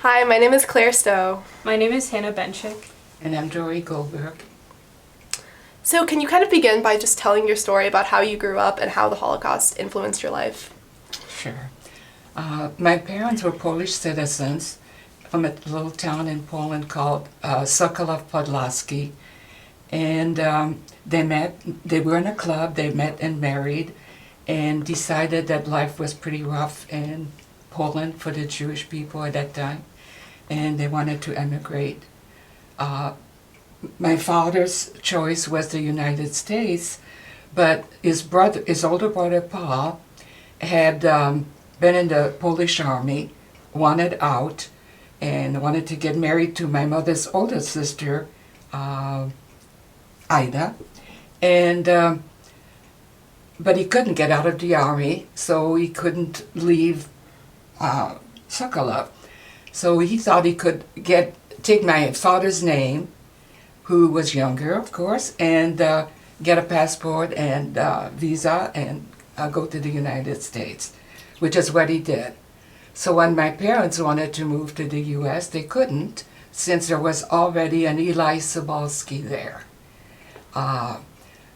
Hi, my name is Claire Stowe. My name is Hannah Benchick. And I'm Dory Goldberg. So can you kind of begin by just telling your story about how you grew up and how the Holocaust influenced your life? Sure. My parents were Polish citizens from a little town in Poland called Sokolov Podlaski. And they were in a club, they met and married, and decided that life was pretty rough in Poland for the Jewish people at that time, and they wanted to emigrate. My father's choice was the United States, but his older brother Paul had been in the Polish army, wanted out, and wanted to get married to my mother's older sister, Ida, and but he couldn't get out of the army, so he couldn't leave Sokolov. So he thought he could take my father's name, who was younger, of course, and get a passport and visa and go to the United States, which is what he did. So when my parents wanted to move to the U.S., they couldn't, since there was already an Eli Sobolski there.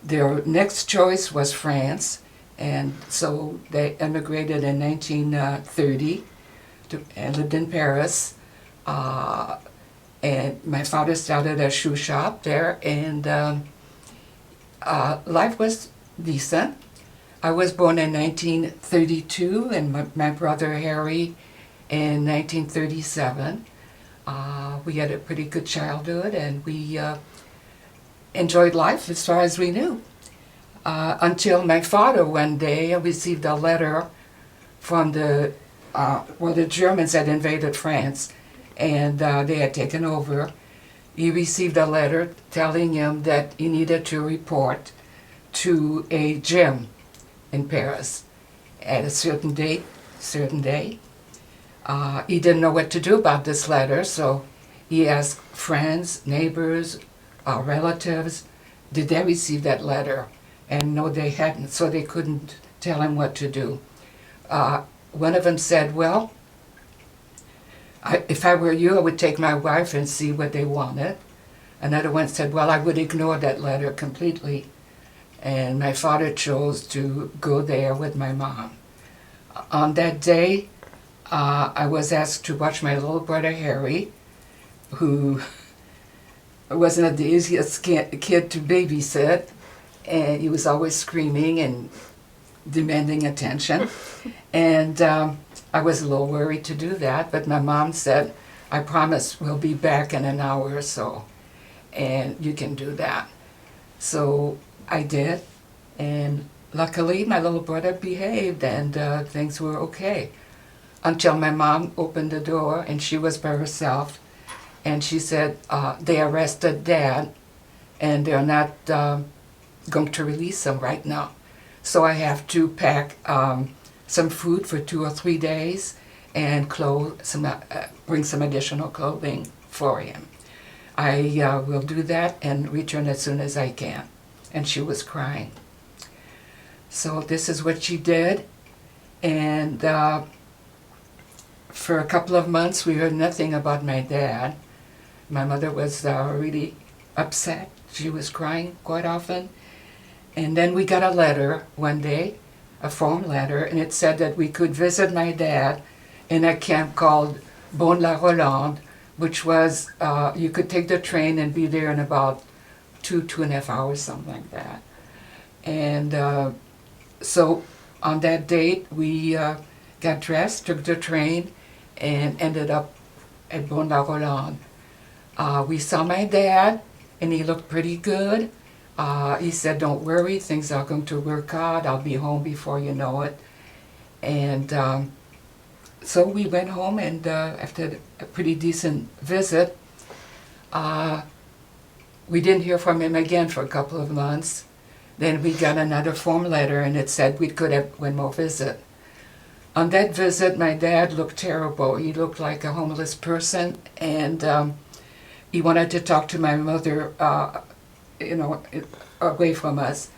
Their next choice was France, and so they emigrated in 1930 and lived in Paris. And my father started a shoe shop there, and life was decent. I was born in 1932, and my brother Harry in 1937. We had a pretty good childhood, and we enjoyed life as far as we knew. Until my father one day received a letter from the Germans had invaded France, and they had taken over. He received a letter telling him that he needed to report to a gym in Paris at a certain day. He didn't know what to do about this letter, so he asked friends, neighbors, relatives, did they receive that letter? And no, they hadn't, so they couldn't tell him what to do. One of them said, well, if I were you, I would take my wife and see what they wanted. Another one said, well, I would ignore that letter completely. And my father chose to go there with my mom. On that day, I was asked to watch my little brother Harry, who wasn't the easiest kid to babysit, and he was always screaming and demanding attention. And I was a little worried to do that, but my mom said, I promise we'll be back in an hour or so, and you can do that. So I did, and luckily my little brother behaved, and things were okay. Until my mom opened the door, and she was by herself, and she said, they arrested Dad, and they're not going to release him right now. So I have to pack some food for 2 or 3 days and bring some additional clothing for him. I will do that and return as soon as I can. And she was crying. So this is what she did. And for a couple of months we heard nothing about my dad. My mother was really upset. She was crying quite often. And then we got a letter one day, a phone letter, and it said that we could visit my dad in a camp called Bon-la-Rolande, which was, you could take the train and be there in about 2.5 hours, something like that. And so on that date, we got dressed, took the train, and ended up at Bon-la-Rolande. We saw my dad, and he looked pretty good. He said, don't worry, things are going to work out. I'll be home before you know it. And so we went home, and after a pretty decent visit, we didn't hear from him again for a couple of months. Then we got another form letter, and it said we could have one more visit. On that visit, my dad looked terrible. He looked like a homeless person, and he wanted to talk to my mother, away from us.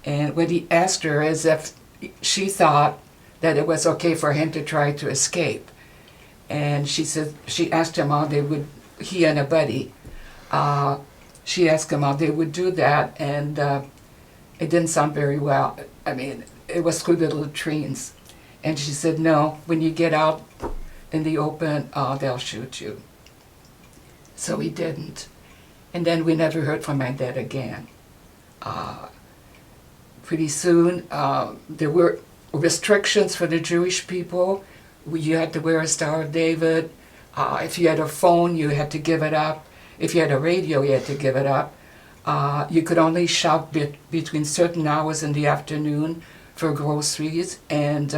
And when he asked her, as if she thought that it was okay for him to try to escape. And she asked him how they would, he and a buddy, she asked him how they would do that, and it didn't sound very well. I mean, it was through the latrines. And she said, no, when you get out in the open, they'll shoot you. So he didn't. And then we never heard from my dad again. Pretty soon, there were restrictions for the Jewish people. You had to wear a Star of David. If you had a phone, you had to give it up. If you had a radio, you had to give it up. You could only shop between certain hours in the afternoon for groceries, and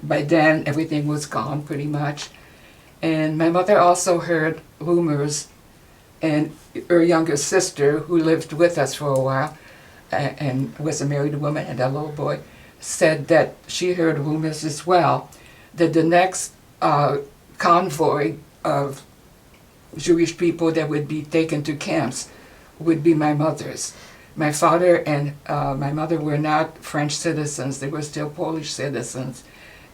by then everything was gone pretty much. And my mother also heard rumors, and her younger sister, who lived with us for a while, and was a married woman and a little boy, said that she heard rumors as well that the next convoy of Jewish people that would be taken to camps would be my mother's. My father and my mother were not French citizens, they were still Polish citizens,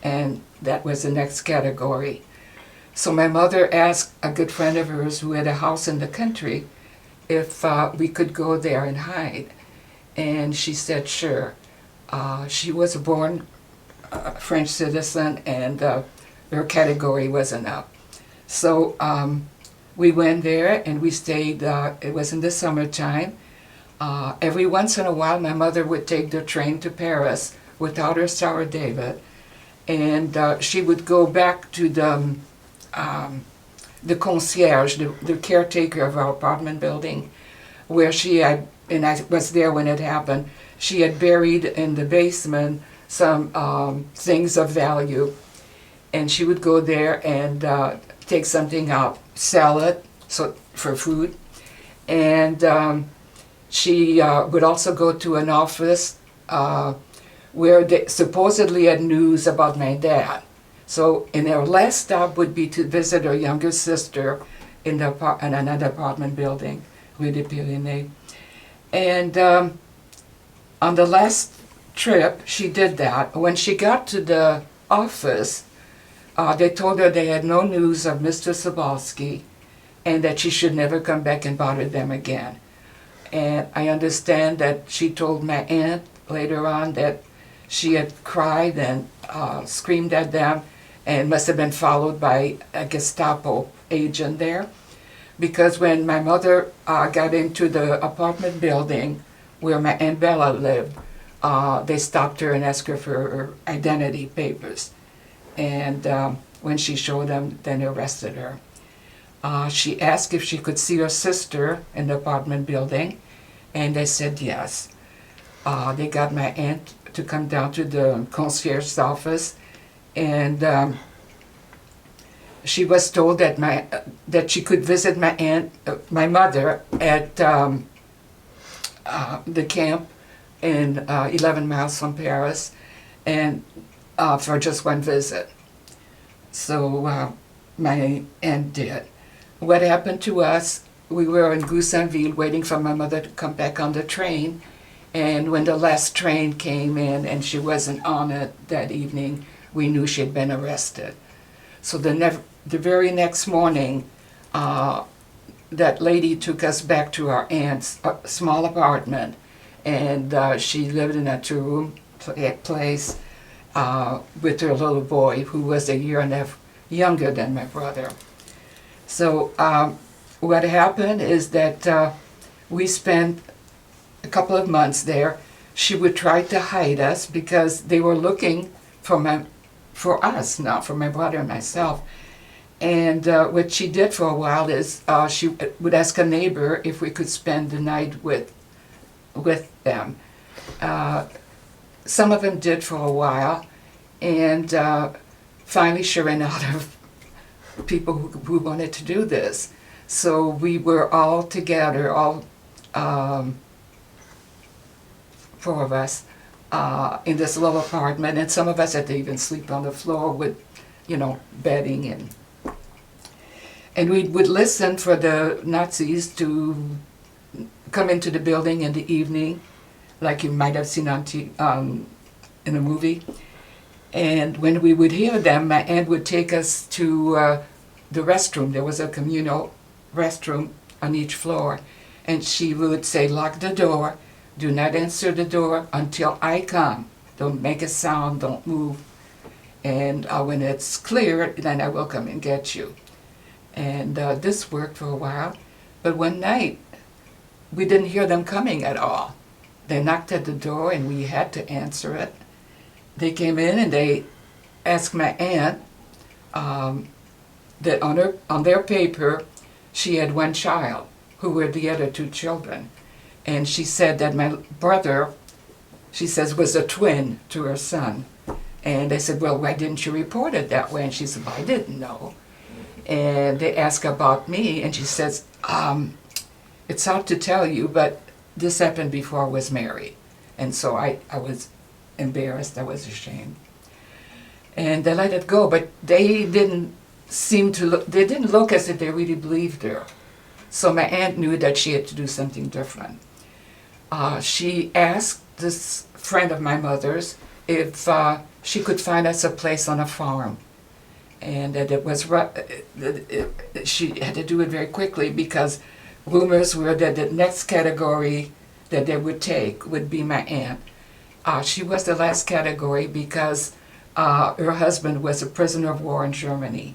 and that was the next category. So my mother asked a good friend of hers who had a house in the country if we could go there and hide. And she said sure. She was a born French citizen, and her category wasn't up. So we went there and we stayed, it was in the summertime. Every once in a while my mother would take the train to Paris without her Star of David, and she would go back to the concierge, the caretaker of our apartment building, where she had, and I was there when it happened, she had buried in the basement some things of value, and she would go there and take something out, sell it for food, and she would also go to an office where they supposedly had news about my dad. So, and her last stop would be to visit her younger sister in another apartment building, Rue des Pyrénées. And on the last trip, she did that. When she got to the office, they told her they had no news of Mr. Sobalski and that she should never come back and bother them again. And I understand that she told my aunt later on that she had cried and screamed at them and must have been followed by a Gestapo agent there. Because when my mother got into the apartment building where my Aunt Bella lived, they stopped her and asked her for her identity papers. And when she showed them, then they arrested her. She asked if she could see her sister in the apartment building, and they said yes. They got my aunt to come down to the concierge's office, and she was told that that she could visit my mother at the camp in 11 miles from Paris, and for just one visit. So my aunt did. What happened to us, we were in Goussainville waiting for my mother to come back on the train, and when the last train came in and she wasn't on it that evening, we knew she had been arrested. So the very next morning, that lady took us back to our aunt's small apartment, and she lived in a two-room place with her little boy, who was a year and a half younger than my brother. So what happened is that we spent a couple of months there. She would try to hide us because they were looking for us, not for my brother and myself. And what she did for a while is she would ask a neighbor if we could spend the night with them. Some of them did for a while, and finally she ran out of people who wanted to do this. So we were all together, all four of us, in this little apartment, and some of us had to even sleep on the floor with, bedding, and we would listen for the Nazis to come into the building in the evening, like you might have seen in a movie. And when we would hear them, my aunt would take us to the restroom. There was a communal restroom on each floor. And she would say, lock the door, do not answer the door until I come. Don't make a sound, don't move. And when it's clear, then I will come and get you. And this worked for a while. But one night, we didn't hear them coming at all. They knocked at the door and we had to answer it. They came in and they asked my aunt that on their paper she had one child, who were the other two children. And she said that my brother, she says, was a twin to her son. And they said, well, why didn't you report it that way? And she said, well, I didn't know. And they asked about me, and she says, it's hard to tell you, but this happened before I was married. And so I was embarrassed, I was ashamed. And they let it go, but they didn't seem to look, they didn't look as if they really believed her. So my aunt knew that she had to do something different. She asked this friend of my mother's if she could find us a place on a farm. And that it was, she had to do it very quickly because rumors were that the next category that they would take would be my aunt. She was the last category because her husband was a prisoner of war in Germany.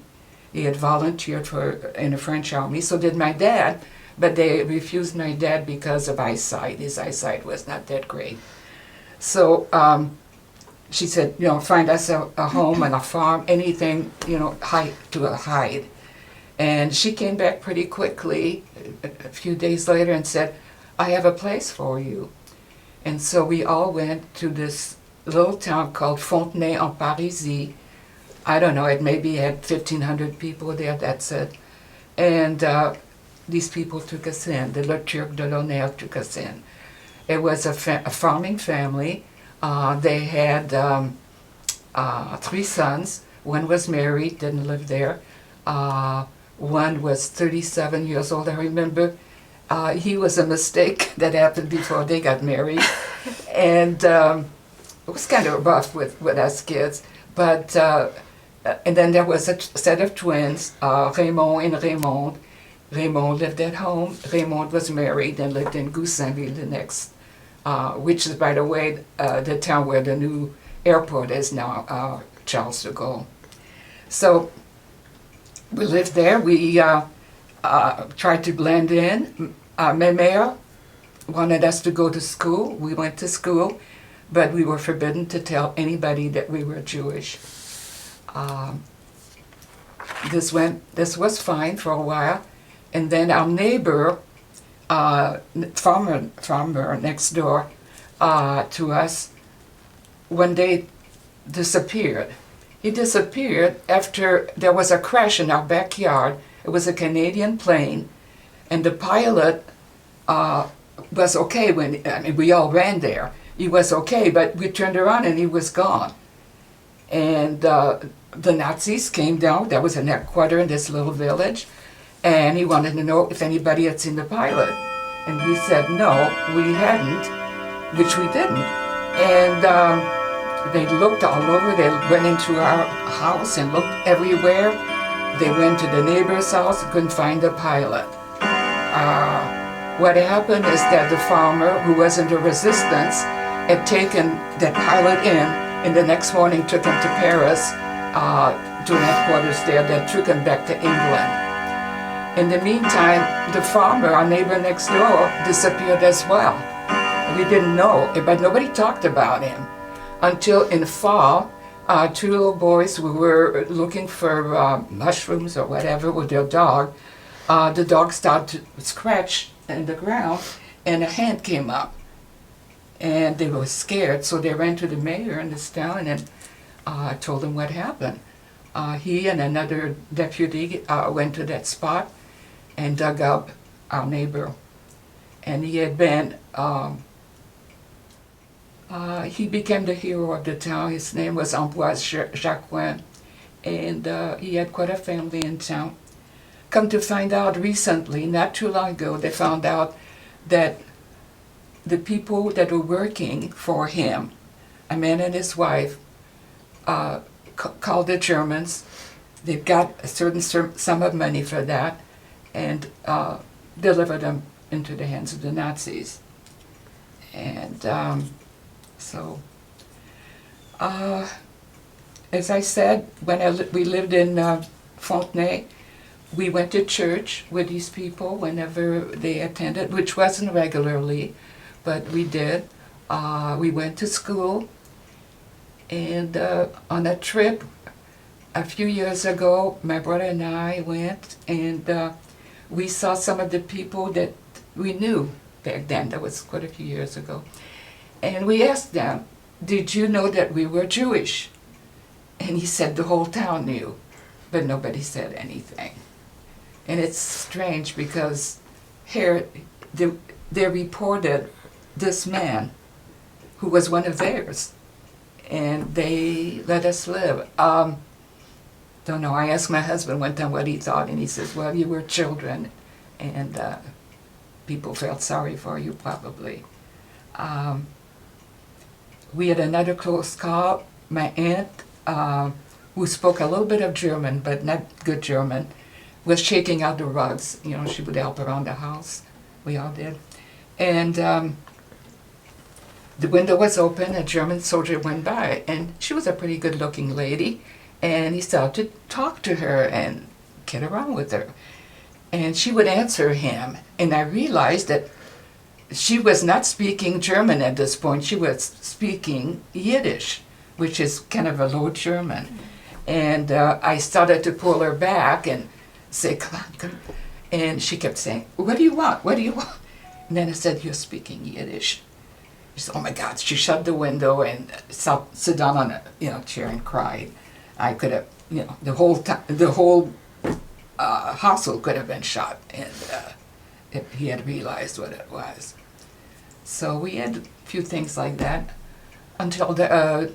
He had volunteered in the French army, so did my dad, but they refused my dad because of eyesight. His eyesight was not that great. So she said, you know, find us a home and a farm, anything, you know, hide. And she came back pretty quickly, a few days later, and said, I have a place for you. And so we all went to this little town called Fontenay-en-Parisis. I don't know, it maybe had 1,500 people there, that's it. And these people took us in. The Le Turc de l'Honneur took us in. It was a farming family. They had 3 sons. One was married, didn't live there. One was 37 years old. I remember he was a mistake that happened before they got married. And it was kind of rough with us kids. But, and then there was a set of twins, Raymond and Raymond. Raymond lived at home. Raymond was married and lived in Goussainville the next, which is, by the way, the town where the new airport is now, Charles de Gaulle. So we lived there. We tried to blend in. My mère wanted us to go to school. We went to school, but we were forbidden to tell anybody that we were Jewish. This was fine for a while, and then our neighbor, farmer next door to us, one day disappeared. He disappeared after there was a crash in our backyard. It was a Canadian plane, and the pilot was okay when, I mean, we all ran there. He was okay, but we turned around and he was gone. And the Nazis came down. There was an headquarters in this little village, and he wanted to know if anybody had seen the pilot. And we said no, we hadn't, which we didn't. And they looked all over. They went into our house and looked everywhere. They went to the neighbor's house, couldn't find the pilot. What happened is that the farmer, who was in the resistance, had taken that pilot in, and the next morning took him to Paris, to an headquarters there that took him back to England. In the meantime, the farmer, our neighbor next door, disappeared as well. We didn't know, but nobody talked about him until in the fall, 2 little boys who were looking for mushrooms or whatever with their dog. The dog started to scratch in the ground, and a hand came up. And they were scared, so they ran to the mayor in this town and told him what happened. He and another deputy went to that spot and dug up our neighbor. And he had been, he became the hero of the town. His name was Ambroise Jacquin, and he had quite a family in town. Come to find out recently, not too long ago, they found out that the people that were working for him, a man and his wife, called the Germans. They've got a certain sum of money for that, and delivered them into the hands of the Nazis. And as I said, when we lived in Fontenay, we went to church with these people whenever they attended, which wasn't regularly, but we did. We went to school, and on a trip a few years ago, my brother and I went, and we saw some of the people that we knew back then. That was quite a few years ago. And we asked them, "Did you know that we were Jewish?" And he said the whole town knew, but nobody said anything. And it's strange because here they reported this man who was one of theirs, and they let us live. Don't know, I asked my husband one time what he thought, and he says, "Well, you were children, and people felt sorry for you probably." We had another close call. My aunt, who spoke a little bit of German, but not good German, was shaking out the rugs. You know, she would help around the house. We all did. And the window was open, a German soldier went by, and she was a pretty good-looking lady, and he started to talk to her and get around with her. And she would answer him, and I realized that she was not speaking German at this point. She was speaking Yiddish, which is kind of a low German. And I started to pull her back and say, "Come on, come on." And she kept saying, "What do you want? What do you want?" And then I said, "You're speaking Yiddish." She said, "Oh my God." She shut the window and sit down on a chair and cried. I could have, the whole household could have been shot, and if he had realized what it was. So we had a few things like that until the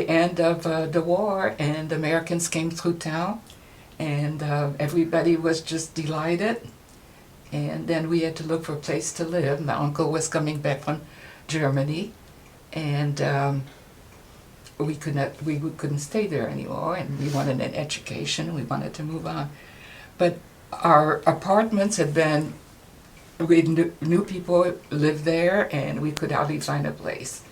end of the war, and the Americans came through town, and everybody was just delighted. And then we had to look for a place to live. My uncle was coming back from Germany, and we couldn't stay there anymore, and we wanted an education. We wanted to move on, but our apartments had been. We knew people lived there, and we could hardly find a place.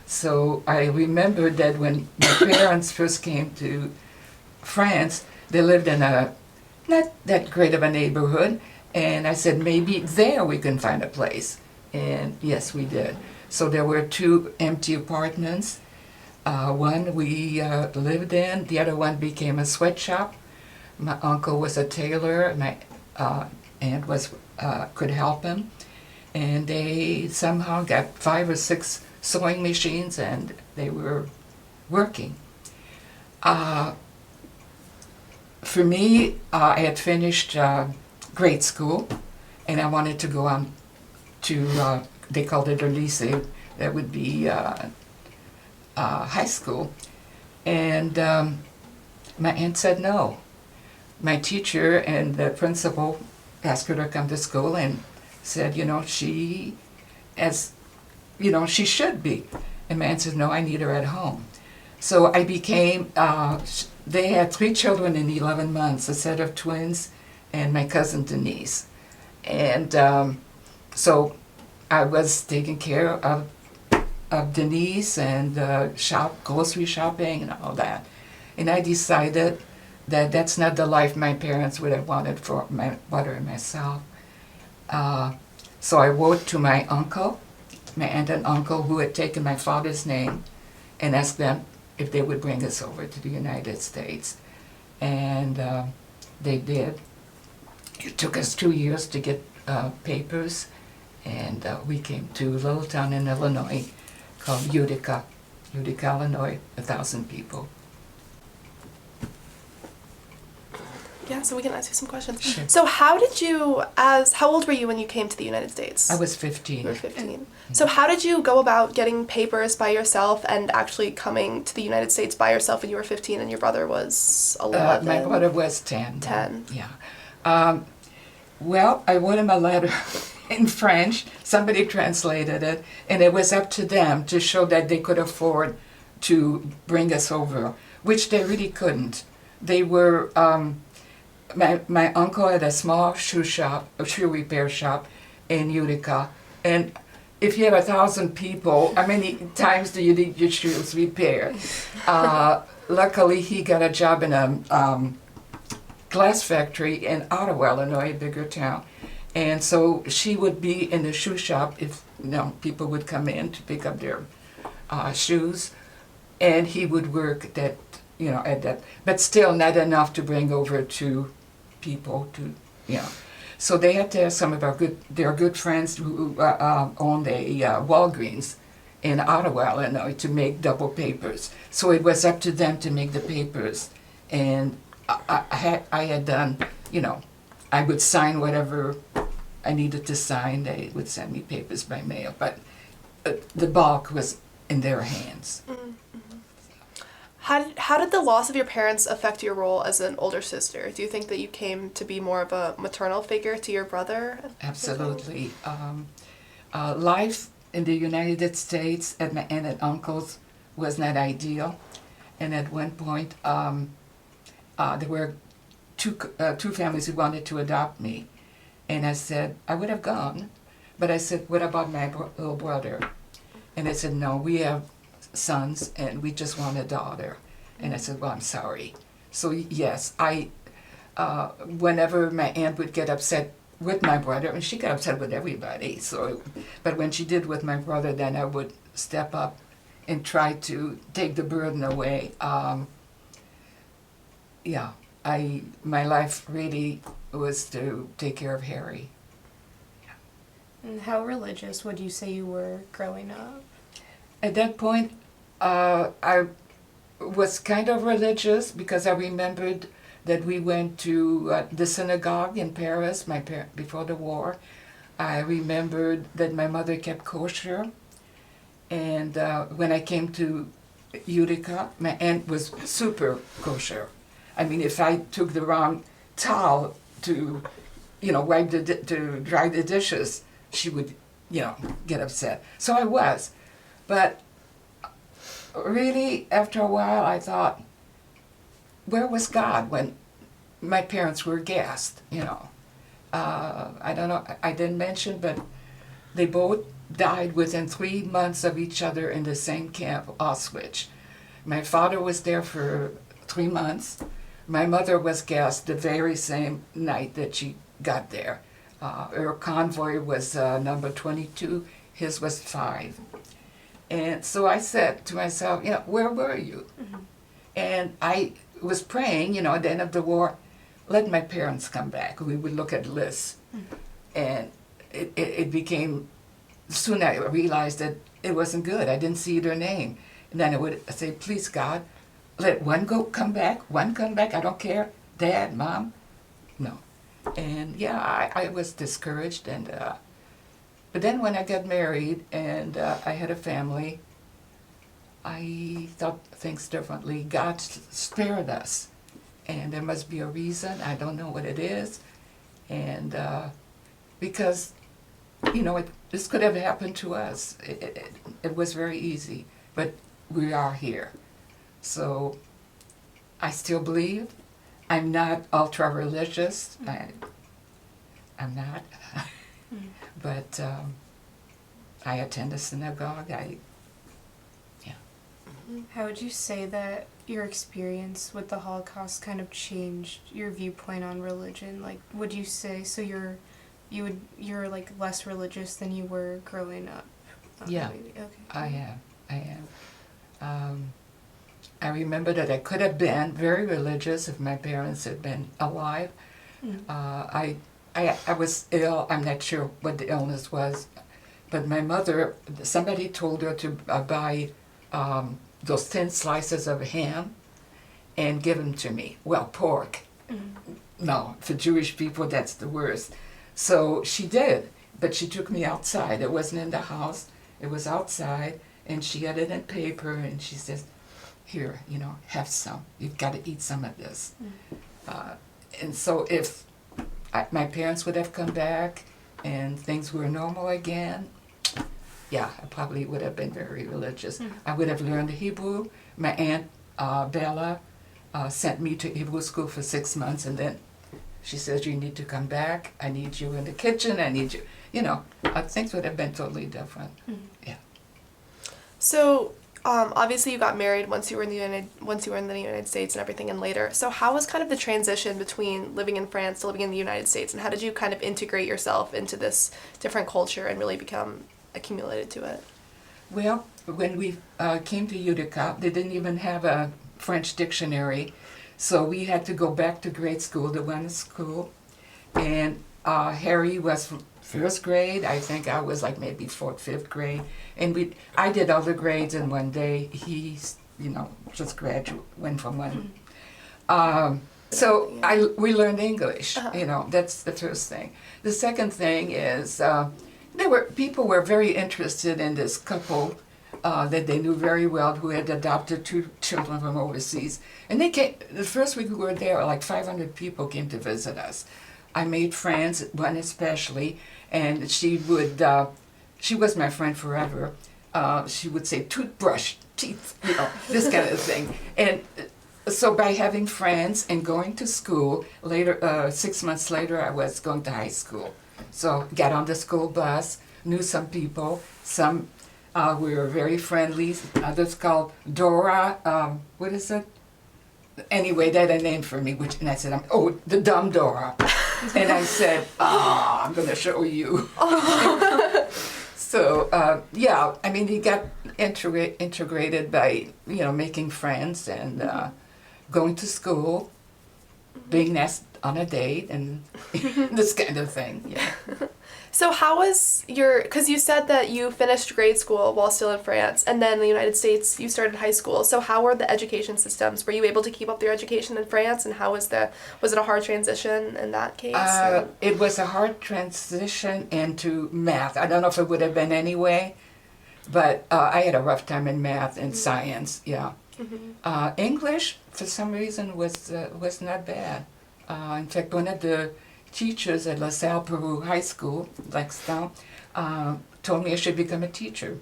So I remembered that when my parents first came to France, they lived in a not that great of a neighborhood, and I said, maybe there we can find a place. And yes, we did. So there were 2 empty apartments. One we lived in, the other one became a sweatshop. My uncle was a tailor, my aunt could help him, and they somehow got 5 or 6 sewing machines, and they were working. For me, I had finished grade school, and I wanted to go on to, they called it a lycée, that would be high school. And my aunt said no. My teacher and the principal asked her to come to school and said, she should be. And my aunt said, no, I need her at home. So I became, they had 3 children in 11 months, a set of twins, and my cousin Denise. And so I was taking care of Denise and grocery shopping and all that. And I decided that that's not the life my parents would have wanted for my mother and myself. So I wrote to my uncle, my aunt and uncle, who had taken my father's name, and asked them if they would bring us over to the United States. And they did. It took us 2 years to get papers, and we came to a little town in Illinois called Utica, Illinois, 1,000 people. Yeah, so we can ask you some questions. Sure. So how old were you when you came to the United States? I was 15. You were 15. So how did you go about getting papers by yourself and actually coming to the United States by yourself when you were 15 and your brother was 11? My brother was 10. 10. Yeah. Well, I wrote him a letter in French. Somebody translated it, and it was up to them to show that they could afford to bring us over. which they really couldn't. They were, my uncle had a small shoe repair shop in Utica, and if you have 1,000 people, how many times do you need your shoes repaired? Luckily, he got a job in a glass factory in Ottawa, Illinois, a bigger town. And so she would be in the shoe shop if people would come in to pick up their shoes, and he would work at that, but still not enough to bring over to people So they had to have some of their good friends who owned a Walgreens in Ottawa, Illinois, to make double papers. So it was up to them to make the papers, and I had done, I would sign whatever I needed to sign. They would send me papers by mail, but the bulk was in their hands. Mm-hmm. How did the loss of your parents affect your role as an older sister? Do you think that you came to be more of a maternal figure to your brother? Absolutely. Life in the United States at my aunt and uncle's was not ideal, and at one point there were two families who wanted to adopt me, and I said I would have gone, but I said, what about my little brother? And they said, no, we have sons and we just want a daughter. And I said, well, I'm sorry. So yes, whenever my aunt would get upset with my brother, and she got upset with everybody, but when she did with my brother, then I would step up and try to take the burden away. My life really was to take care of Harry. And how religious would you say you were growing up? At that point, I was kind of religious because I remembered that we went to the synagogue in Paris before the war. I remembered that my mother kept kosher, and when I came to Utica, my aunt was super kosher. I mean, if I took the wrong towel to, to dry the dishes, she would, get upset. So I was. But really, after a while, I thought, where was God when my parents were gassed, I don't know, I didn't mention, but they both died within 3 months of each other in the same camp, Auschwitz. My father was there for 3 months. My mother was gassed the very same night that she got there. Her convoy was number 22, his was 5. And so I said to myself, where were you? Mm-hmm. And I was praying, at the end of the war, let my parents come back. We would look at lists. Mm-hmm. And it became, soon I realized that it wasn't good. I didn't see their name. And then I would say, please, God, let one come back, I don't care. Dad, Mom, no. And I was discouraged. And but then when I got married and I had a family, I thought things differently. God spared us, and there must be a reason. I don't know what it is, and because this could have happened to us. It was very easy, but we are here. So I still believe. I'm not ultra religious. I'm not. But I attend a synagogue. How would you say that your experience with the Holocaust kind of changed your viewpoint on religion? Like, would you say you're like less religious than you were growing up? Yeah, maybe? Okay. I am. I remember that I could have been very religious if my parents had been alive. Mm. I was ill. I'm not sure what the illness was, but my mother, somebody told her to buy those thin slices of ham and give them to me. Well, pork. Mm. No, for Jewish people, that's the worst. So she did, but she took me outside. It wasn't in the house. It was outside, and she had it in paper, and she says, here, have some. You've got to eat some of this. Mm. And so if my parents would have come back and things were normal again, I probably would have been very religious. Mm. I would have learned Hebrew. My aunt Bella sent me to Hebrew school for 6 months, and then she says, you need to come back. I need you in the kitchen. I need you. Things would have been totally different. Yeah. So, obviously, you got married once you were in the United States and everything, and later. So, how was kind of the transition between living in France to living in the United States, and how did you kind of integrate yourself into this different culture and really become accumulated to it? Well, when we came to Utica, they didn't even have a French dictionary, so we had to go back to grade school, the one school, and Harry was from first grade. I think I was like maybe fourth, fifth grade, and I did all the grades in one day. He, just went from one. We learned English. That's the first thing. The second thing is people were very interested in this couple that they knew very well who had adopted 2 children from overseas. And they came, the first week we were there, like 500 people came to visit us. I made friends, one especially, and she was my friend forever. She would say, toothbrush, teeth, this kind of thing. And so by having friends and going to school, later, 6 months later, I was going to high school. So got on the school bus, knew some people, some we were very friendly, others called Dora, what is it? Anyway, they had a name for me, and I said, the dumb Dora. And I said, I'm going to show you. So, he got integrated by, making friends and going to school, being asked on a date, and this kind of thing, yeah. So how was because you said that you finished grade school while still in France, and then in the United States you started high school. So how were the education systems? Were you able to keep up your education in France, and how was it a hard transition in that case? It was a hard transition into math. I don't know if it would have been anyway, but I had a rough time in math and science, yeah. English, for some reason, was not bad. In fact, one of the teachers at La Salle Peru High School, Lexington, told me I should become a teacher.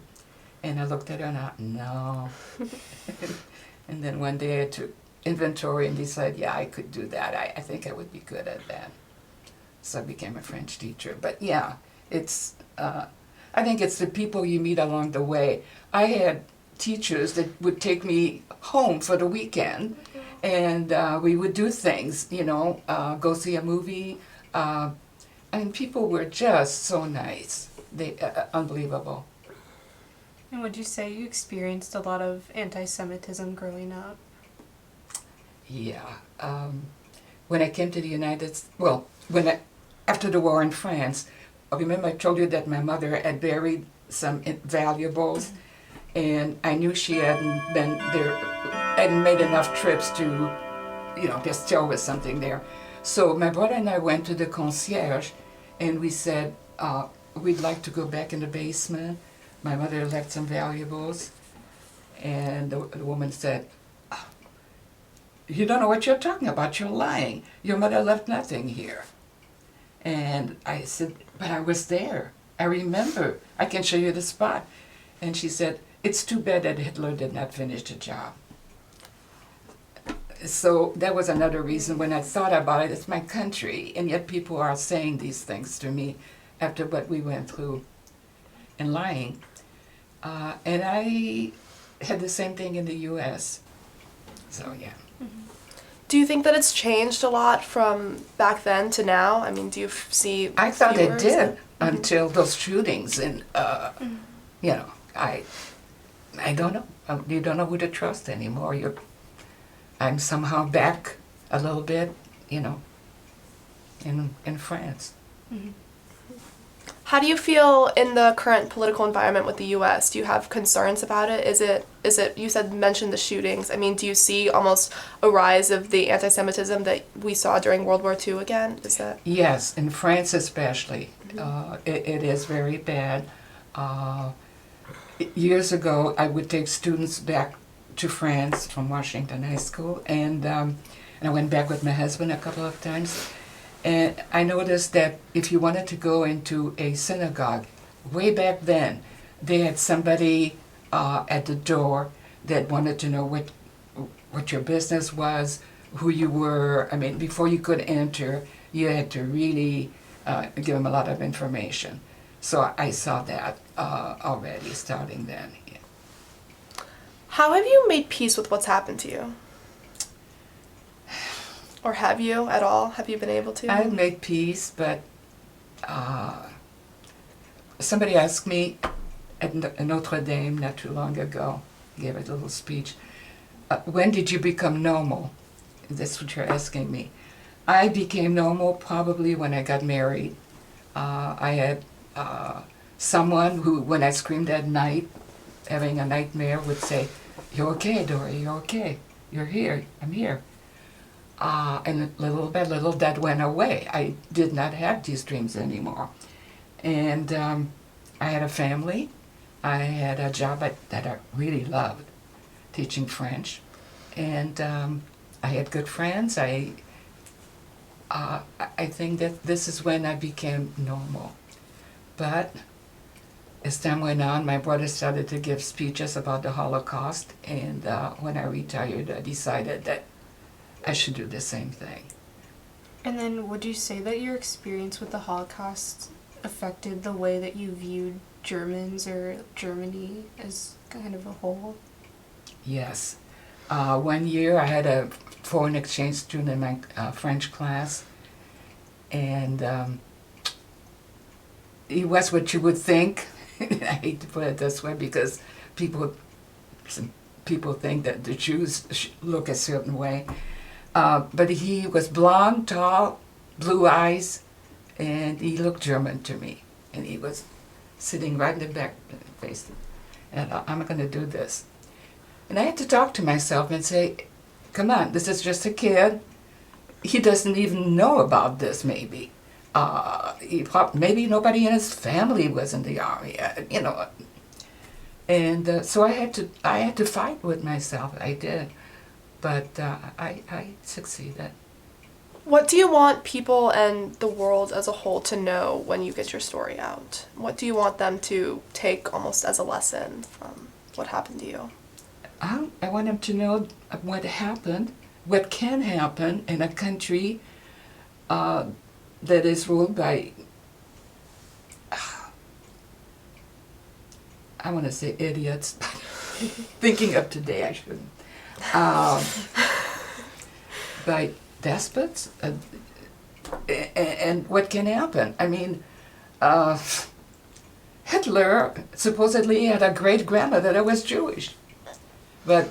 And I looked at her and I thought, no. And then one day I took inventory and decided, yeah, I could do that. I think I would be good at that. So I became a French teacher. But yeah, I think it's the people you meet along the way. I had teachers that would take me home for the weekend, and we would do things, go see a movie. People were just so nice. They unbelievable. And would you say you experienced a lot of anti-Semitism growing up? Yeah. When I came to the United States, after the war in France, I remember I told you that my mother had buried some valuables, and I knew she hadn't been there, hadn't made enough trips to, just tell was something there. So my brother and I went to the concierge, and we said, we'd like to go back in the basement. My mother left some valuables, and the woman said, you don't know what you're talking about, you're lying. Your mother left nothing here. And I said, but I was there. I remember. I can show you the spot. And she said, it's too bad that Hitler did not finish the job. So that was another reason when I thought about it, it's my country, and yet people are saying these things to me after what we went through and lying. And I had the same thing in the U.S. So, yeah. Do you think that it's changed a lot from back then to now? I mean, do you see I thought it viewers did until those shootings, and, I don't know. You don't know who to trust anymore. I'm somehow back a little bit, in France. Mm-hmm. How do you feel in the current political environment with the U.S.? Do you have concerns about it? Is it? You mentioned the shootings. I mean, do you see almost a rise of the anti-Semitism that we saw during World War II again? Is that? Yes, in France especially. It is very bad. Years ago, I would take students back to France from Washington High School, and I went back with my husband a couple of times. And I noticed that if you wanted to go into a synagogue, way back then, they had somebody at the door that wanted to know what your business was, who you were. I mean, before you could enter, you had to really give them a lot of information. So I saw that already starting then. Yeah. How have you made peace with what's happened to you? Or have you at all? Have you been able to? I made peace, but somebody asked me at Notre Dame not too long ago, gave a little speech, when did you become normal? That's what you're asking me. I became normal probably when I got married. I had someone who, when I screamed at night, having a nightmare, would say, "You're okay, Dory, you're okay. You're here, I'm here." And little by little that went away. I did not have these dreams anymore. And I had a family. I had a job that I really loved, teaching French. And I had good friends. I think that this is when I became normal. But as time went on, my brother started to give speeches about the Holocaust. And when I retired, I decided that I should do the same thing. And then would you say that your experience with the Holocaust affected the way that you viewed Germans or Germany as kind of a whole? Yes. 1 year I had a foreign exchange student in my French class, and he was what you would think. I hate to put it this way because some people think that the Jews look a certain way. But he was blonde, tall, blue eyes, and he looked German to me. And he was sitting right in the back face. And I'm going to do this. And I had to talk to myself and say, come on, this is just a kid. He doesn't even know about this, maybe. Maybe nobody in his family was in the army, you know. And so I had to fight with myself. I did. But I succeeded. What do you want people and the world as a whole to know when you get your story out? What do you want them to take almost as a lesson from what happened to you? I want them to know what happened, what can happen in a country that is ruled by, I want to say idiots. Thinking of today, I shouldn't. By despots, and what can happen. I mean, Hitler supposedly had a great-grandmother that was Jewish, but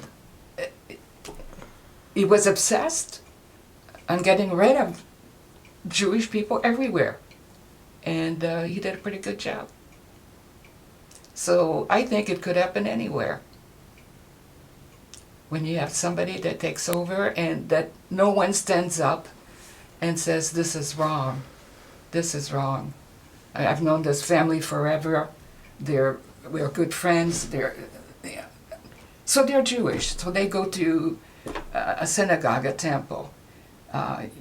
he was obsessed on getting rid of Jewish people everywhere, and he did a pretty good job. So I think it could happen anywhere. When you have somebody that takes over and that no one stands up and says, this is wrong, this is wrong. I've known this family forever, we're good friends, so they're Jewish, so they go to a synagogue, a temple.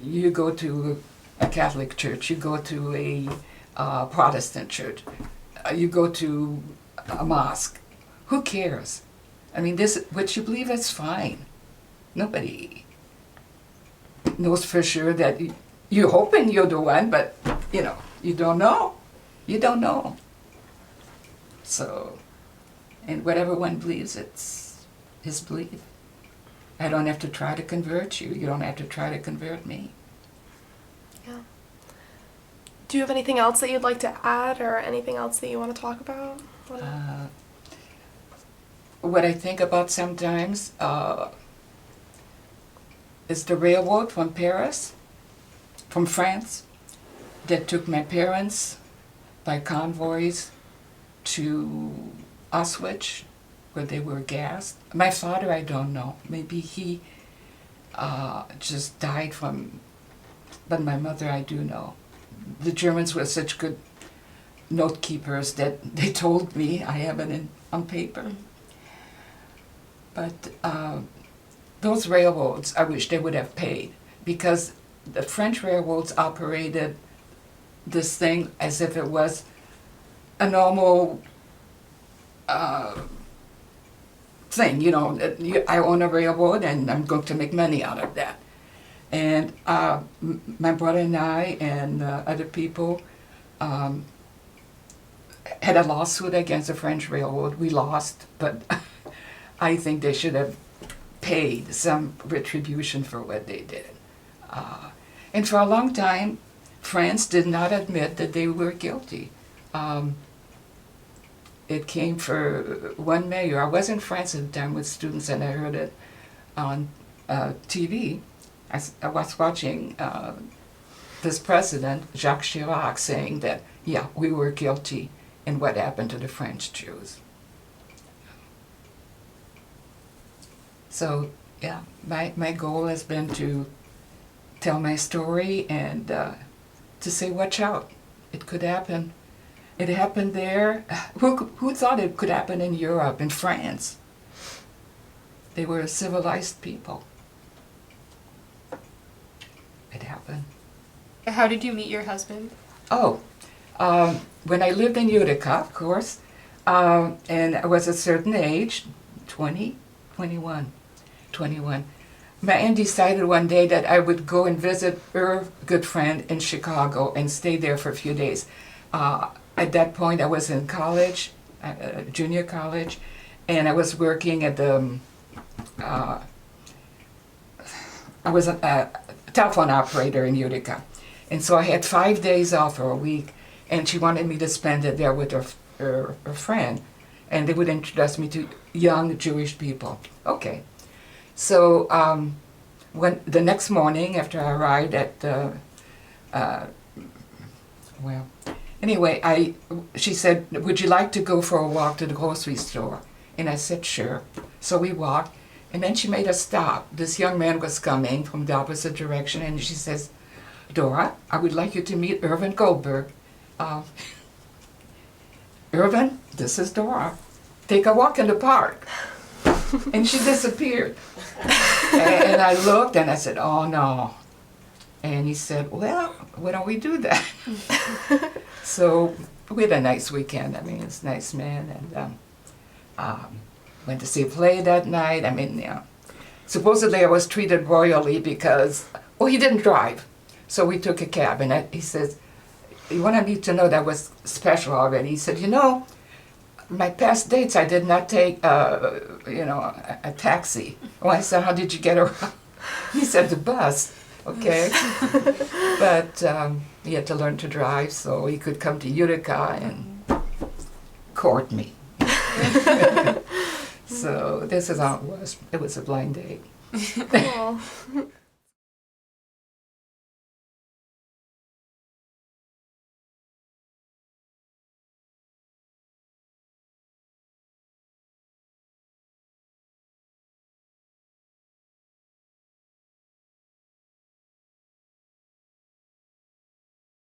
You go to a Catholic church, you go to a Protestant church, you go to a mosque. Who cares? I mean, what you believe is fine. Nobody knows for sure that you're hoping you're the one, but, you know, you don't know. You don't know. So, and whatever one believes, it's his belief. I don't have to try to convert you. You don't have to try to convert me. Yeah. Do you have anything else that you'd like to add or anything else that you want to talk about? What I think about sometimes is the railroad from Paris, from France, that took my parents by convoys to Auschwitz, where they were gassed. My father, I don't know. Maybe he just died from, but my mother, I do know. The Germans were such good note keepers that they told me, I have it on paper. But those railroads, I wish they would have paid, because the French railroads operated this thing as if it was a normal thing, I own a railroad and I'm going to make money out of that. And my brother and I and other people had a lawsuit against the French Railroad. We lost, but I think they should have paid some retribution for what they did. And for a long time, France did not admit that they were guilty. It came for one mayor. I was in France at the time with students, and I heard it on TV. I was watching this president, Jacques Chirac, saying that, yeah, we were guilty in what happened to the French Jews. So, yeah, my goal has been to tell my story and to say, watch out, it could happen. It happened there. Who thought it could happen in Europe, in France? They were civilized people. It happened. How did you meet your husband? Oh, when I lived in Utica, of course, and I was a certain age, 21. My aunt decided one day that I would go and visit her good friend in Chicago and stay there for a few days. At that point, I was in college, junior college, and I was working at the, I was a telephone operator in Utica. And so I had 5 days off for a week, and she wanted me to spend it there with her friend, and they would introduce me to young Jewish people. Okay. So when the next morning after I arrived at she said, would you like to go for a walk to the grocery store? And I said, sure. So we walked, and then she made us stop. This young man was coming from the opposite direction, and she says, Dora, I would like you to meet Irvin Goldberg. Irvin, this is Dora. Take a walk in the park. And she disappeared. And I looked and I said, oh no. And he said, well, why don't we do that? So we had a nice weekend. I mean, he's a nice man. And went to see a play that night. I mean, supposedly I was treated royally because, he didn't drive. So we took a cab. And he says, you wanted me to know that was special already. He said, my past dates, I did not take, a taxi. Oh, I said, how did you get around? He said, the bus. Okay. But he had to learn to drive, so he could come to Utica and court me. So this is how it was. It was a blind date. Aw.